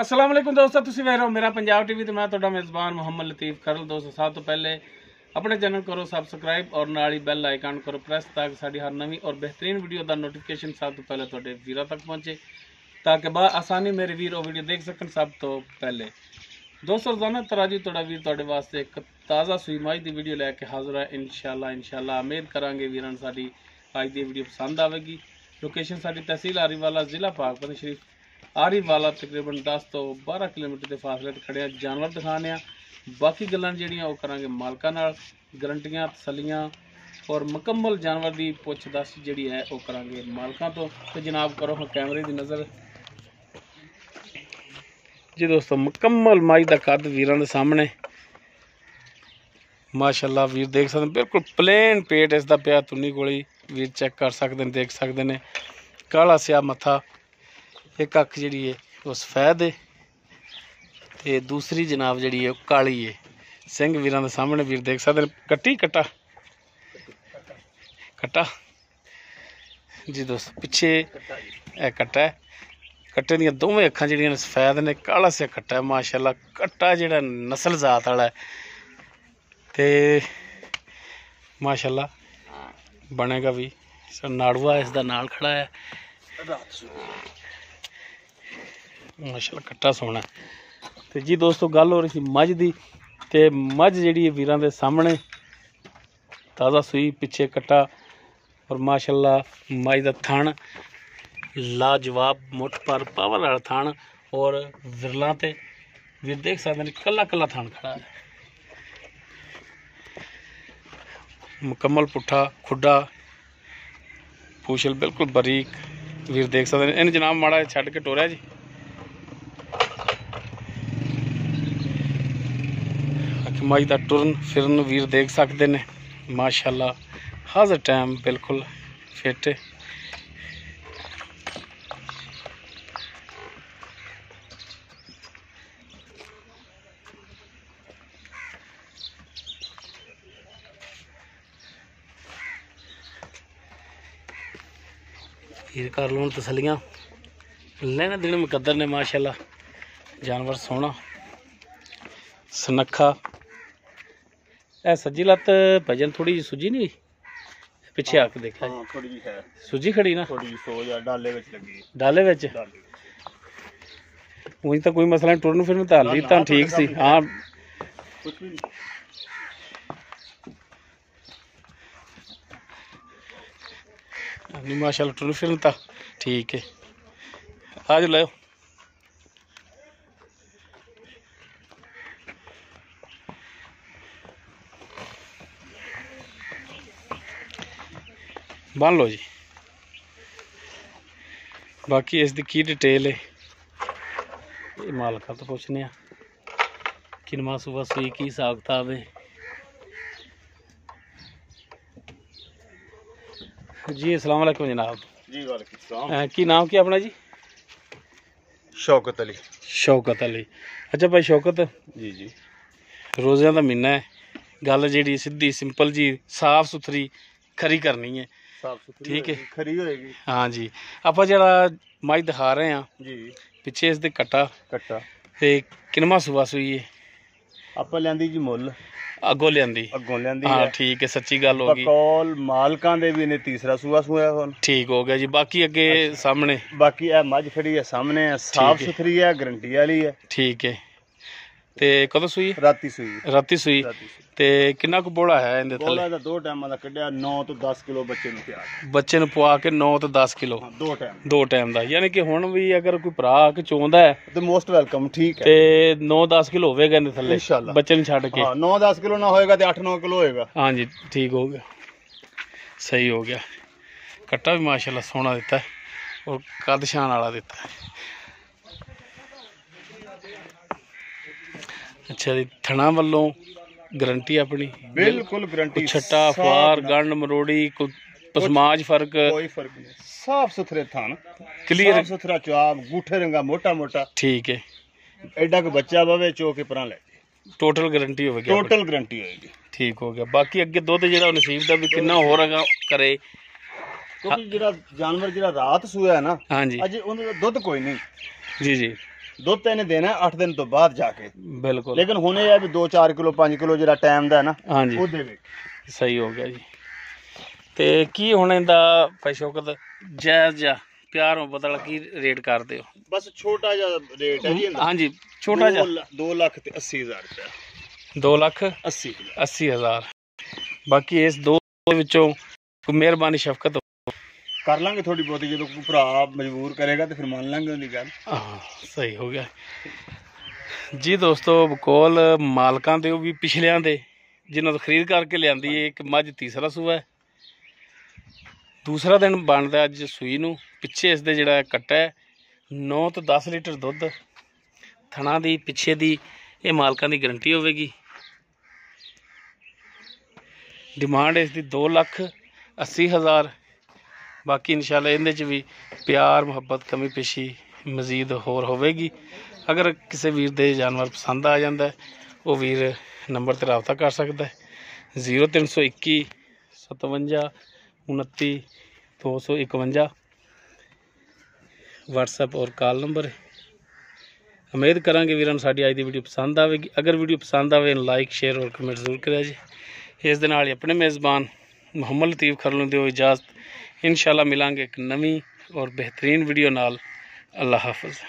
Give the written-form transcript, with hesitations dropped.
अस्सलाम वालेकुम दोस्तों, तुसीं वेख रहे हो मेरा पंजाब टीवी ते मैं तुहाडा मेज़बान मोहम्मद लतीफ़ खरल। दोस्तों सब तो पहले अपने चैनल करो सब्सक्राइब और नाल ही बैल आइकन करो प्रेस ताकि साडी हर नवी और बेहतरीन वीडियो का नोटिफिकेशन सब तो पहले तुहाडे वीरां तक पहुंचे, ताकि आसानी मेरे वीर वो वीडियो देख सकन सब तो पहले। दोस्तों रोजाना तराजी तुहाडा वीर तुहाडे वास्ते एक ताज़ा सूई मझ की वीडियो लैके हाजिर है। इंशाल्लाह उम्मीद करांगे वीरां साडी अज की वीडियो पसंद आएगी। लोकेशन साडी तहसील आरीवाला, जिला पाकपतन शरीफ। आरीवाला तकरीबन 10 तो 12 किलोमीटर के फासले ते खड़े जानवर दिखाने। बाकी गल्लां जेहड़ियां वो करांगे मालकां नाल, गारंटियां तसल्लियां और मुकम्मल जानवर की पुछ दस जी है वो करांगे मालकां तो जनाब करो हाँ कैमरे की नज़र जी। दोस्तों मुकम्मल मझ का कद वीरां दे सामने माशाअल्लाह वीर देख सकते हैं, बिल्कुल प्लेन पेट इसका पिया तुन्नी कोली वीर चेक कर सकते हैं, देख सकते हैं। काला स्या मत्था, एक अख जी है वो सफेद है ते दूसरी जनाब जी है काली है। सिंह वीरां दे सामने वीर देख सकते हैं। कट्टी कट्टा कट्टा जी दोस्तों, पिछे कट्टा है। कट्टे दियां दोवें अखां जिहड़ियां सफेद ने, काला स्या कट्टा है माशाअल्लाह। कट्टा जिहड़ा नस्ल जात वाला है ते माशाअल्लाह बनेगा भी। नाड़ुआ इसका नाल खड़ा है माशाअल्लाह, कट्टा सोना तो जी। दोस्तों गल हो रही थी मझ की, तो मझ जी वीरां दे सामने ताज़ा सूई, पिछे कट्टा और माशाअल्लाह मझ का थण लाजवाब मुठ पर पावर वाला थण और विरलां ते वीर देख सकते हैं कला कला थण खड़ा है। मुकम्मल पुट्ठा खुडा पूछल बिल्कुल बरीक वीर देख सकते हैं। इन जनाब माड़ा छड़ के टोरिया जी। मझ का टुरन फिरन वीर देख सकते हैं माशाअल्लाह, हर टाइम बिल्कुल फिट है। वीर कर लो तसलियां, लेने देने मुकद्दर ने माशाअल्लाह। जानवर सोहना सनखा है। सज्जी लत्त भजन थोड़ी जी सुजी नहीं, पिछे आके देखा जी थोड़ी जी है सुजी खड़ी ना, थोड़ी सो या डाले विच लगी डाले विच उंज तो कोई मसला नहीं, टुरन फिरन तो हाली तो ठीक सी। हाँ कुछ भी नहीं माशाअल्लाह, टुरन फिरन तो ठीक है। आज लो बन लो जी। बाकी इसकी की डिटेल है ये मालका तो पुछने किनमा सुबह सुई की हिसाब किताब है जी। अस्सलाम वालेकुम जनाब जी। वालेकुम सलाम। की नाम क्या अपना जी? शौकत अली। शौकत अली। अच्छा भाई शौकत जी जी। रोज़ियां का महीना है, गल जी सीधी सिंपल जी साफ सुथरी खरी करनी है, साफ सुथरी ठीक है खरी होएगी। हाँ जी। आप जरा मझ दिखा रहे हैं जी, पिछे इसके कट्टा कट्टा ते किनमा सुबह सुई है? आप लियांदी जी मुੱਲ अगों लियांदी। अगों लियांदी हाँ है, ठीक है, सच्ची गल होगी। बकौल मालकां दे भी ने तीसरा सूआ सूया हुन ठीक हो गया जी। बाकी अगे सामने बाकी है मझ खड़ी है सामने है, साफ ठीक है। सुथरी है, गारंटी वाली है। ठीक है ते कदों सुई? राती सूई राती सुई ते किन्ना कु बोला है इहदे थल्ले? बोला दा 2 टाइमां दा कड्ढिया 9 तो 10 किलो बच्चे नु प्यार बच्चे नु पवा के 9 तो 10 किलो 2 टाइम 2 टाइम का, यानी कि हुण भी अगर कोई भरा आके चोंदा है तो मोस्ट वेलकम। ठीक है ते 9-10 किलो होवेगा इहदे थल्ले इंशाल्लाह। बच्चे नु छड्ड के। हाँ 9-10 किलो ना होएगा तो 8-9 किलो होएगा। हाँ जी ठीक हो गया, सही हो गया। कट्टा भी माशाल्लाह सोहना दिता है और कद शान वाला दिता है। अच्छा जी, थना वालों गारंटी अपनी बिल्कुल गारंटी। छट्टा फार गंड मरोड़ी कोई पसमाज फर्क कोई फर्क नहीं, साफ सुथरे थान क्लियर साफ सुथरा चाप गूठे रंगा मोटा मोटा। ठीक है, एडा को बच्चा बवे चो के परा ले टोटल गारंटी होगी? टोटल गारंटी होगी। ठीक हो गया। बाकी अगे दुध जो नसीब का भी कितना हो रहा करे क्योंकि जो जानवर जो रात सूया है ना, हाँ जी अजे उन्हें दुध कोई नहीं। जी जी ਦੁੱਧ ਤਾਂ ਇਹਨੇ ਦੇਣਾ 8 ਦਿਨ ਤੋਂ ਬਾਅਦ ਜਾ ਕੇ, ਬਿਲਕੁਲ। ਲੇਕਿਨ ਹੁਣ ਇਹ ਹੈ ਵੀ 2-4 ਕਿਲੋ 5 ਕਿਲੋ ਜਿਹੜਾ ਟਾਈਮ ਦਾ ਹੈ ਨਾ ਹਾਂਜੀ ਉਹ ਦੇਵੇ। ਸਹੀ ਹੋ ਗਿਆ ਜੀ। ਤੇ ਕੀ ਹੁਣ ਇਹਦਾ ਭਾਈ ਸ਼ੌਕਤ ਜਾਇਜ਼ ਜਿਹਾ ਪਿਆਰ ਮੁਹੱਬਤ ਵਾਲਾ ਕੀ ਰੇਟ ਕਰਦੇ ਹੋ? ਬਸ ਛੋਟਾ ਜਿਹਾ ਰੇਟ ਹੈ ਜੀ ਇਹਦਾ। ਹਾਂਜੀ ਛੋਟਾ ਜਿਹਾ 2,80,000 ਰੁਪਏ। 2,80,000। ਬਾਕੀ ਇਸ ਦੋ ਵਿੱਚੋਂ ਕੋਈ ਮਿਹਰਬਾਨੀ ਸ਼ਫਕਤ ਕਰ ਲਾਂਗੇ ਥੋੜੀ ਬਹੁਤੀ, ਜਦੋਂ ਕੋਈ ਭਰਾ ਮਜਬੂਰ ਕਰੇਗਾ ਤੇ ਫਿਰ ਮੰਨ ਲਾਂਗੇ ਉਹਦੀ ਗੱਲ। ਹਾਂ ਸਹੀ ਹੋ ਗਿਆ ਜੀ। ਦੋਸਤੋ ਬਕੌਲ ਮਾਲਕਾਂ ਦੇ, ਉਹ ਵੀ ਪਿਛਲਿਆਂ ਦੇ ਜਿਨ੍ਹਾਂ ਤੋਂ ਖਰੀਦ ਕਰਕੇ ਲਿਆਂਦੀ ਹੈ। ਇੱਕ ਮੱਝ ਤੀਸਰਾ ਸੂਆ ਹੈ, ਦੂਸਰਾ ਦਿਨ ਬਣਦਾ ਅੱਜ ਸੂਈ ਨੂੰ। ਪਿੱਛੇ ਇਸ ਦੇ ਜਿਹੜਾ ਕੱਟਾ ਹੈ 9 ਤੋਂ 10 ਲੀਟਰ ਦੁੱਧ, ਥਣਾ ਦੀ ਪਿੱਛੇ ਦੀ ਇਹ ਮਾਲਕਾਂ ਦੀ ਗਰੰਟੀ ਹੋਵੇਗੀ। ਡਿਮਾਂਡ ਇਸ ਦੀ 2,80,000। ਬਾਕੀ ਇਨਸ਼ਾਅੱਲਾ ਇਹਦੇ 'ਚ ਵੀ ਪਿਆਰ ਮੁਹੱਬਤ ਕਮੀ ਪੇਸ਼ੀ ਮਜ਼ੀਦ ਹੋਰ ਹੋਵੇਗੀ। ਅਗਰ ਕਿਸੇ ਵੀਰ ਦੇ ਜਾਨਵਰ ਪਸੰਦ ਆ ਜਾਂਦਾ ਉਹ ਵੀਰ ਨੰਬਰ 'ਤੇ ਰਾਬਤਾ ਕਰ ਸਕਦਾ ਹੈ। 0321 57 29 251 WhatsApp ਔਰ ਕਾਲ ਨੰਬਰ ਹੈ। ਉਮੀਦ ਕਰਾਂਗੇ ਵੀਰਾਂ ਨੂੰ ਸਾਡੀ ਅੱਜ ਦੀ ਵੀਡੀਓ ਪਸੰਦ ਆਵੇਗੀ। ਅਗਰ ਵੀਡੀਓ ਪਸੰਦ ਆਵੇ ਲਾਈਕ ਸ਼ੇਅਰ ਔਰ ਕਮੈਂਟ ਜ਼ਰੂਰ ਕਰਿਆ ਜੀ। ਇਸ ਦੇ ਨਾਲ ਹੀ ਆਪਣੇ ਮੇਜ਼ਬਾਨ ਮੁਹੰਮਦ ਲਤੀਫ ਖਰਲ ਨੂੰ ਦਿਓ ਇਜਾਜ਼ਤ। इंशाल्लाह मिलांगे एक नवी और बेहतरीन वीडियो नाल। अल्लाह हाफिज़।